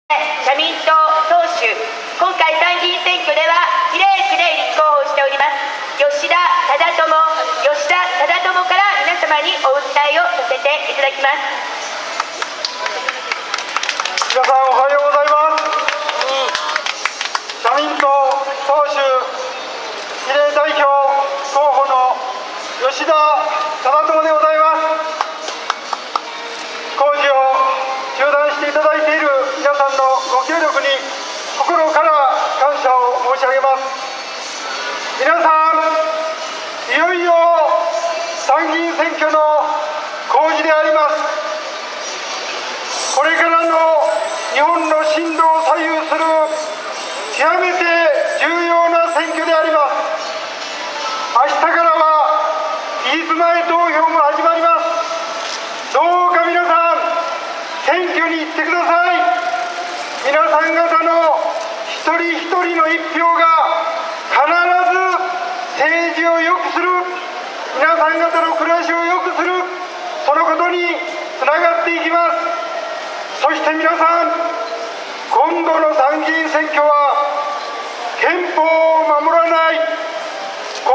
社民党党首、今回参議院選挙では比例区で立候補しております吉田忠智から皆様にお訴えをさせていただきます。皆さんおはようございます。社民党党首比例代表候補の吉田忠智でございます。工事を中断していただいている皆さんのご協力に心から感謝を申し上げます。皆さん、いよいよ参議院選挙の公示であります。これからの日本の進路を左右する極めて重要な選挙であります。明日からは期日前投票も始まります。どうか皆さん、選挙に行ってください。皆さん方の一人一人の一票が必ず政治を良くする、皆さん方の暮らしを良くする、そのことにつながっていきます。そして皆さん、今度の参議院選挙は憲法を守らない、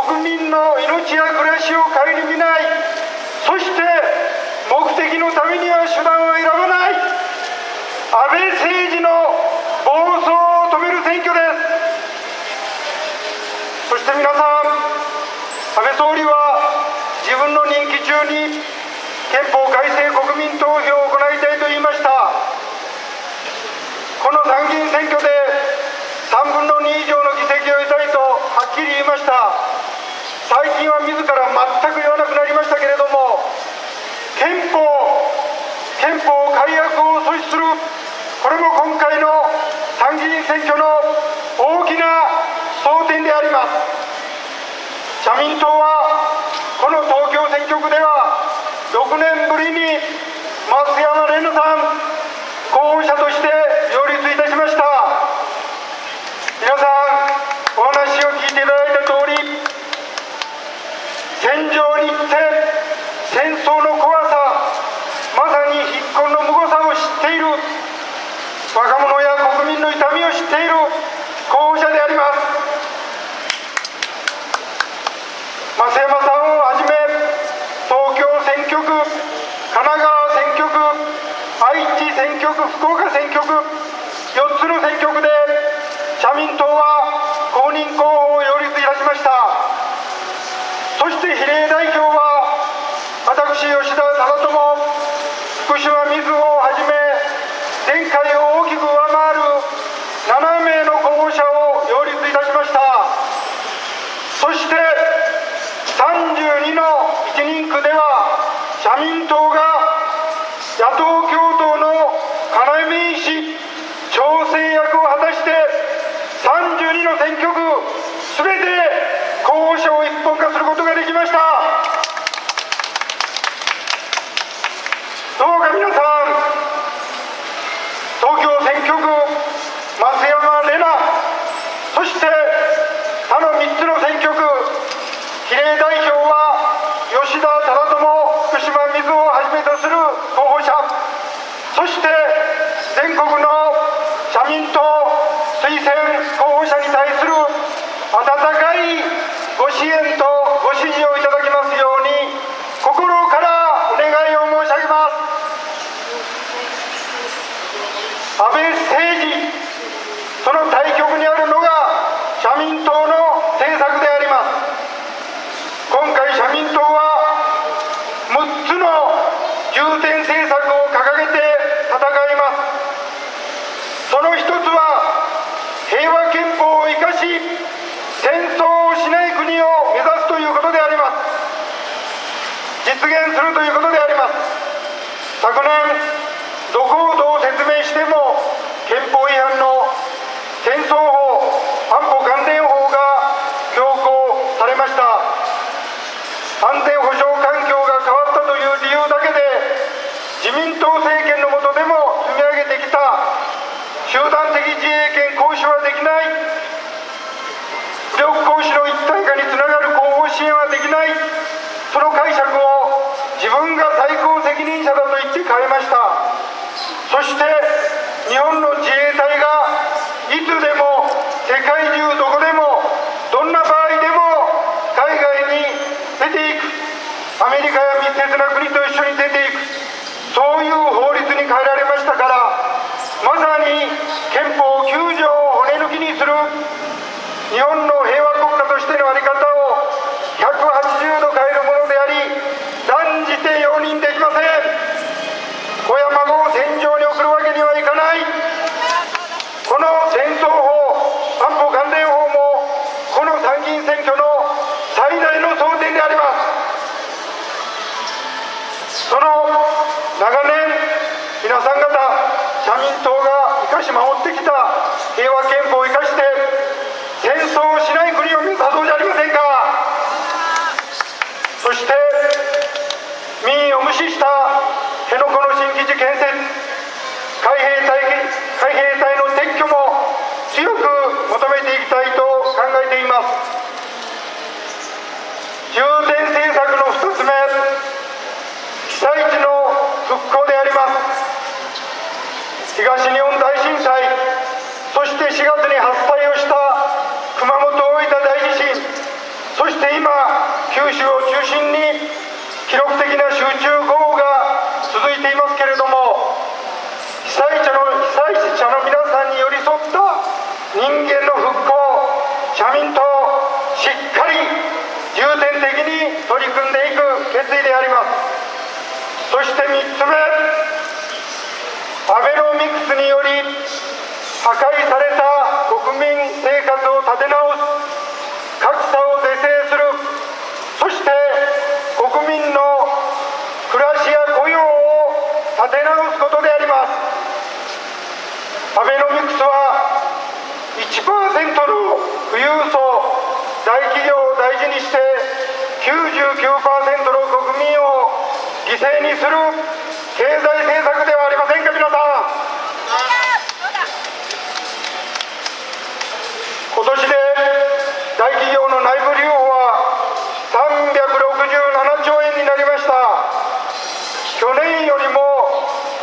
国民の命や暮らしを顧みない、そして目的のためには手段を選ばない、安倍政治の暴走を止める選挙です。そして皆さん、安倍総理は自分の任期中に憲法改正国民投票を行いたいと言いました。この参議院選挙で3分の2以上の議席を得たいとはっきり言いました。最近は自ら全く言わなくなりましたけれども、憲法改悪を阻止する、これも今回の参議院選挙の大きな争点であります。社民党はこの東京選挙区では6年ぶりに増山玲奈さん候補者として擁立いたしました。皆さん、お話を聞いていただいた通り、戦場に行って戦争の怖さ、まさに引っ込のむごさを知っている、若者や国民の痛みを知っている候補者であります。増山さんをはじめ、東京選挙区、神奈川選挙区、愛知選挙区、福岡選挙区、4つの選挙区で社民党は公認候補を擁立いたしました。そして比例代表は私吉田忠智、福島みずほをはじめ、前回を大きく上回る7名の候補者を擁立いたしました。そして32の一人区では社民党が野党共闘の要石、調整役を果たして32の選挙区すべて候補者を一本化することができました。どうか皆さん、東京選挙区増山玲奈、そして他の3つの選挙区比例代表は吉田忠智、福島みずほをはじめとする候補者、そして全国の社民党推薦候補者に対する温かいご支援とご支持をいただきますように心からお願いを申し上げます。安倍政治、その対極にあるのが社民党の政策であります。今回社民党は6つの重点政策を掲げて戦います。その一つは平和憲法を生かし戦争をしない国を目指すということであります。実現するということであります。昨年どこをどう説明しても憲法違反の戦争法、安保関連法が強行されました。安全保障環境が変わったという理由だけで自民党政権の下でも積み上げてきた集団的自衛権行使はできない、武力行使の一体化につながる後方支援はできない、その解釈を自分が最高責任者だと言って変えました。そして日本の自衛日本の平和国家としての在り方を180度変えるものであり、断じて容認できません。小山号を戦場に送るわけにはいかない。この戦争法、安保関連法もこの参議院選挙の最大の争点であります。その長年皆さん方、社民党が生かし守ってきた平和憲法を生かして戦争をしない国を目指そうじゃありませんか。そして民意を無視した辺野古の新基地建設、海兵隊の撤去も強く求めていきたいと考えています。重点政策の2つ目、被災地の復興であります。東日本大震災、そして4月に発災をした熊本大分大地震、そして今九州を中心に記録的な集中豪雨が続いていますけれども、被災者の皆さんに寄り添った人間の復興、社民党しっかり重点的に取り組んでいく決意であります。そして3つ目、アベノミクスにより破壊された国民生活を立て直す、格差を是正する、そして国民の暮らしや雇用を立て直すことであります。アベノミクスは 1% の富裕層、大企業を大事にして 99% の国民を犠牲にする経済政策ではありませんか。皆さん、今年で大企業の内部留保は367兆円になりました。去年よりも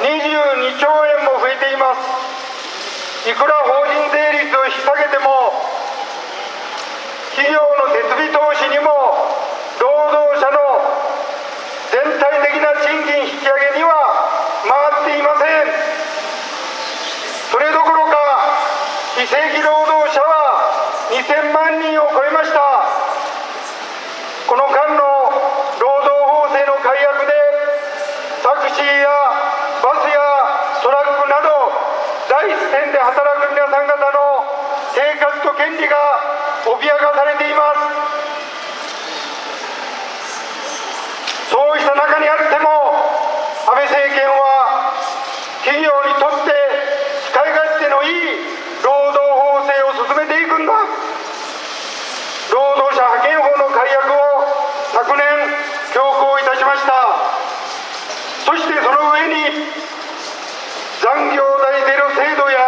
22兆円も増えています。いくら法人税率を引き下げても、企業の設備投資にも労働者の全体的な賃金引き上げには回っていません。それどころか非正規労働者は2000万人を超えました。この間の労働法制の改悪でタクシーやバスやトラックなど第一線で働く皆さん方の生活と権利が脅かされています。そうした中にあっても安倍政権は企業にとって使い勝手のいい労働法制を進めていくんだ。労働者派遣法の改悪を昨年強行いたしました。そしてその上に残業代ゼロ制度や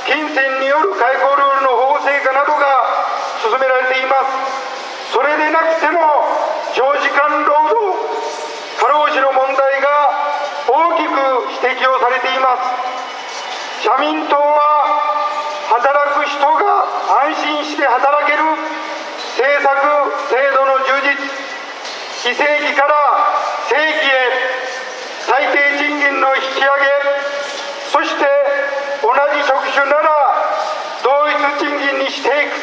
金銭による解雇ルールの法制化などが進められています。それでなくても長時間労働、過労死の問題が大きく指摘をされています。社民党は働く人が安心して働ける政策制度の充実、非正規から正規へ最低賃金の引き上げ、そして同じ職種なら同一賃金にしていく、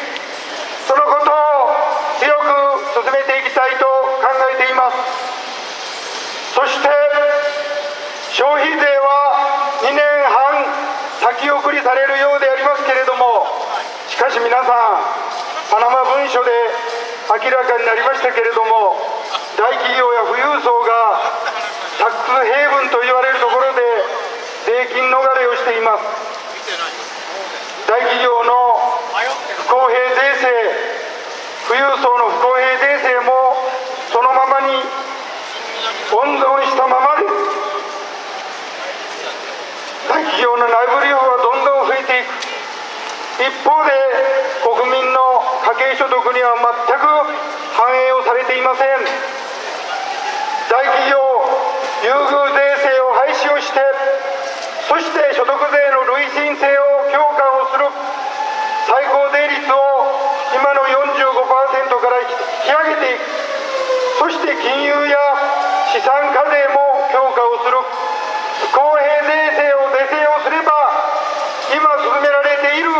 そのことを強く進めていきたいと考えています。そして消費税は2年半先送りされるようでありますけれども、しかし皆さん、パナマ文書で明らかになりましたけれども、大企業や富裕層がタックスヘイブンと言われるところで税金逃れをしています。大企業の不公平税制、富裕層の不公平税制もそのままに温存したままです。大企業の内部留保はどんどん増えていく。一方で国民の家計所得には全く反映をされていません。大企業優遇税制を廃止をして、そして所得税の累進性を強化をする、最高税率を今の 45% から引き上げていく、そして金融や資産課税も強化をする、不公平税制を是正をすれば、今進められている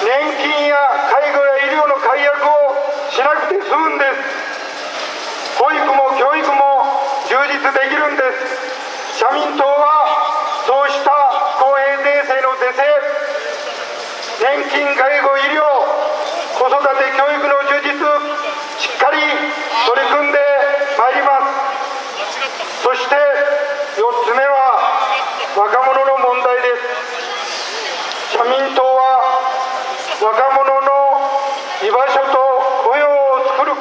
年金や介護や医療の解約をしなくて済むんです。保育も教育も充実できるんです。社民党はそうした公平税制の是正、年金、介護、医療、子育て、教育の充実、しっかり取り組んでまいります。そして4つ目は若者の問題です。社民党は若者の居場所と雇用を作る、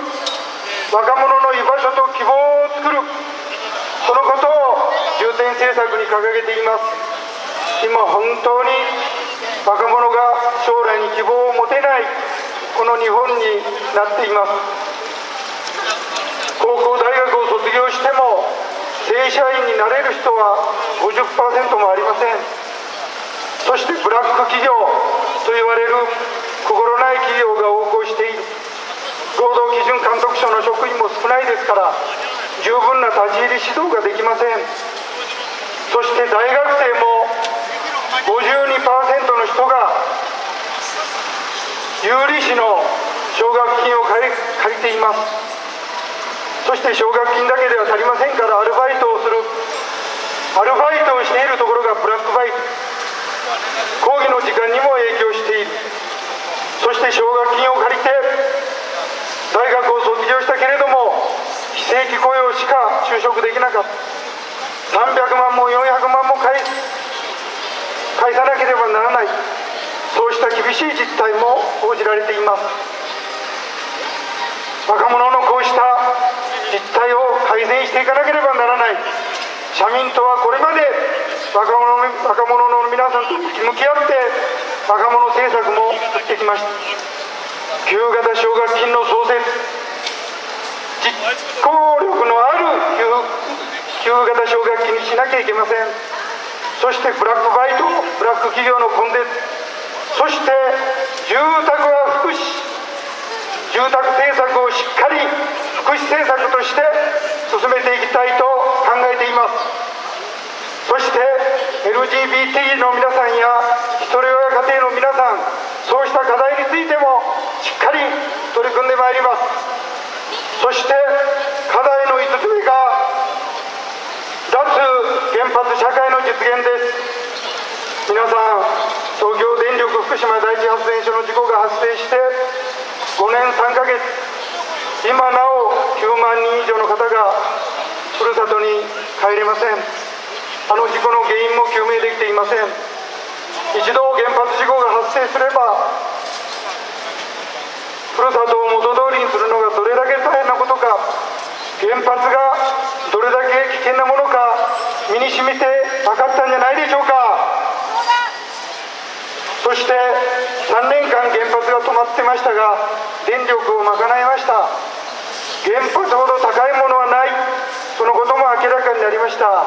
若者の居場所と希望を作る、そのことを重点政策に掲げています。今本当に若者が将来に希望を持てないこの日本になっています。高校大学を卒業しても正社員になれる人は 50% もありません。そしてブラック企業と言われる心ない企業が横行している。労働基準監督署の職員も少ないですから十分な立ち入り指導ができません。そして大学生も 52% の人が有利子の奨学金を借りています。そして奨学金だけでは足りませんからアルバイトをする、アルバイトをしているところがブラックバイト、講義の時間にも影響している。そして奨学金を借りて大学を卒業したけれども非正規雇用しか就職できなかった。300万も400万も返さなければならない、そうした厳しい実態も報じられています。若者のこうした実態を改善していかなければならない。社民党はこれまで若者の皆さんと向き合って若者政策も作ってきました。給付型奨学金の創設、実行力のある給付型奨学金にしなきゃいけません。そしてブラックバイト、ブラック企業の根絶、そして住宅は福祉、住宅政策をしっかり福祉政策として進めていきたいと考えています。そして LGBT の皆さんやひとり親家庭の皆さん、そうした課題についてもしっかり取り組んでまいります。そして課題の5つ目が脱原発社会の実現です。皆さん、東京電力福島第一発電所の事故が発生して5年3ヶ月、今なお9万人以上の方がふるさとに帰れません。あの事故の原因も究明できていません。一度原発事故が発生すればふるさとを元通りにするのがどれだけ大変なことか、原発がどれだけ危険なものか身に染みて分かったんじゃないでしょうか。そして3年間原発が止まってましたが電力を賄いました。原発ほど高いものはない、そのことも明らかになりました。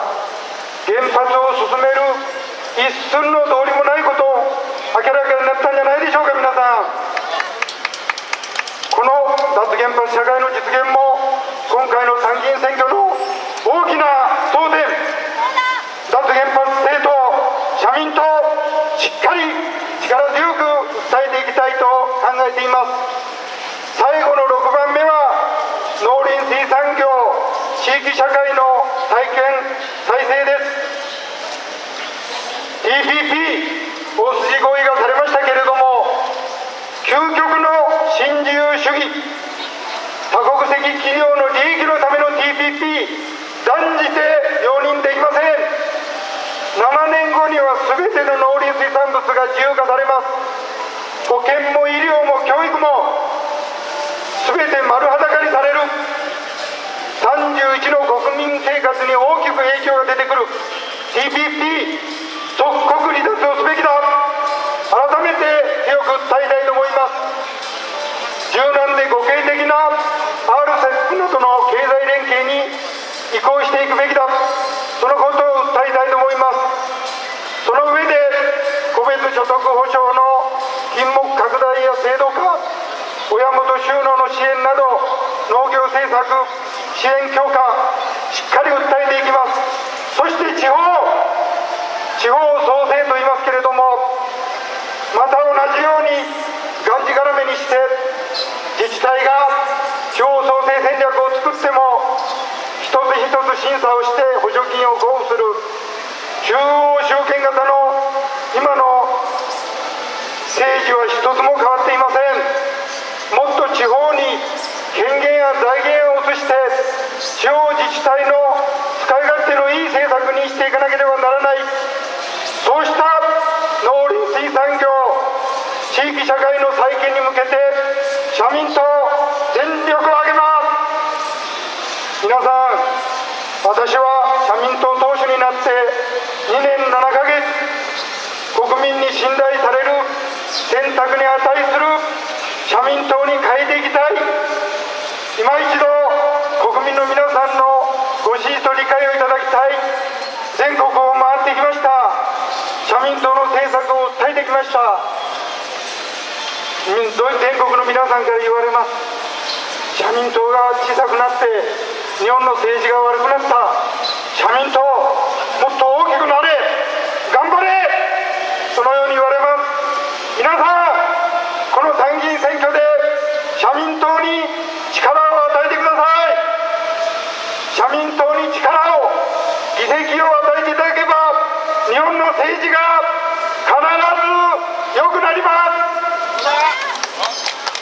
原発を進める一寸の道理もないこと明らかになったんじゃないでしょうか。皆さん、この脱原発社会の実現も今回の参議院選挙の大きな争点、脱原発政党社民党、しっかり力強く訴えていきたいと考えています。最後の6番目は農林水産業地域社会の再建再生です。 TPP 大筋合意がされましたけれども、究極の新自由主義、多国籍企業の利益のための TPP 断じて容認できません。7年後には全ての農林水産物が自由化されます。保険も医療も教育も全て丸裸にされる。31の国民生活に大きく影響が出てくる TPP 即刻離脱をすべきだ。改めて強く訴えたいと思います。柔軟で互恵的な RCEP などの経済連携に移行していくべきだ、そのことを訴えたいと思います。その上で個別所得保障の品目拡大や制度化、親元収納の支援など農業政策支援強化、しっかり訴えていきます。そして地方創生と言いますけれども、また同じように審査をして補助金を交付する中央集権型の今の政治は一つも変わっていません。もっと地方に権限や財源を移して地方自治体の使い勝手のいい政策にしていかなければならない。そうした農林水産業地域社会の再建に向けて社民党全力を挙げます。皆さん、私は社民党党首になって2年7ヶ月、国民に信頼される選択に値する社民党に変えていきたい。今一度国民の皆さんのご支持と理解をいただきたい。全国を回ってきました。社民党の政策を訴えてきました。全国の皆さんから言われます。社民党が小さくなって日本の政治が悪くなった。社民党もっと大きくなれ、頑張れ、そのように言われます。皆さん、この参議院選挙で社民党に力を与えてください。社民党に力を、議席を与えていただけば日本の政治が必ず良くなります。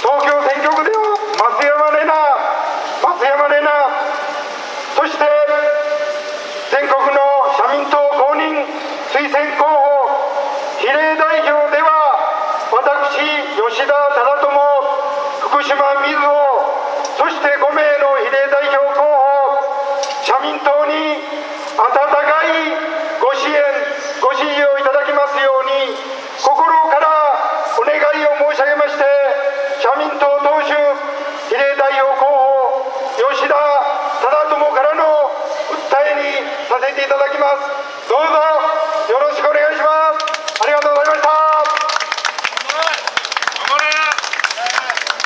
東京選挙区では増山玲奈、そして全国の社民党公認推薦候補比例代表では私吉田忠智、福島みずほ、そして5名の比例代表候補、社民党に温かいご支援ご支持をいただきますように心からお願いを申し上げまして、社民党党首比例代表候補吉田忠智からの訴えにさせていただきます。どうぞよろしくお願いします。ありがとうございました。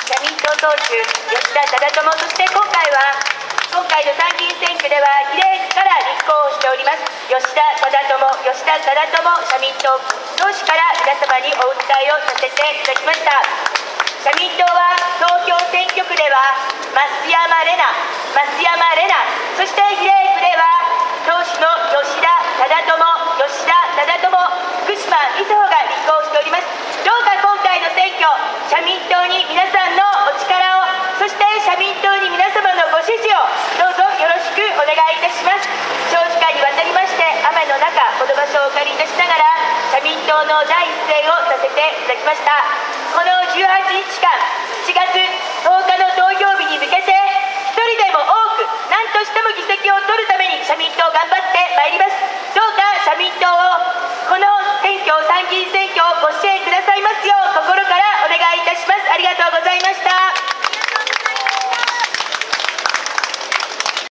社民党党首吉田忠智、そして今回の参議院選挙では比例から立候補しております吉田忠智社民党党首から皆様にお訴えをさせていただきました。社民党は東京選挙区では増山玲奈、そして比例区では党首の吉田忠智、福島みずほが立候補しております。どうか今回の選挙、社民党に皆さんのお力を、そして社民党に皆様のご支持をどうぞよろしくお願いいたします。長時間にわたりまして雨の中この場所をお借りいたしながら社民党の第一声をさせていただきました。この18日間、7月10日の投票日に向けて一人でも多く何としても議席を取るために社民党頑張ってまいります。どうか社民党をこの選挙、参議院選挙をご支援くださいますよ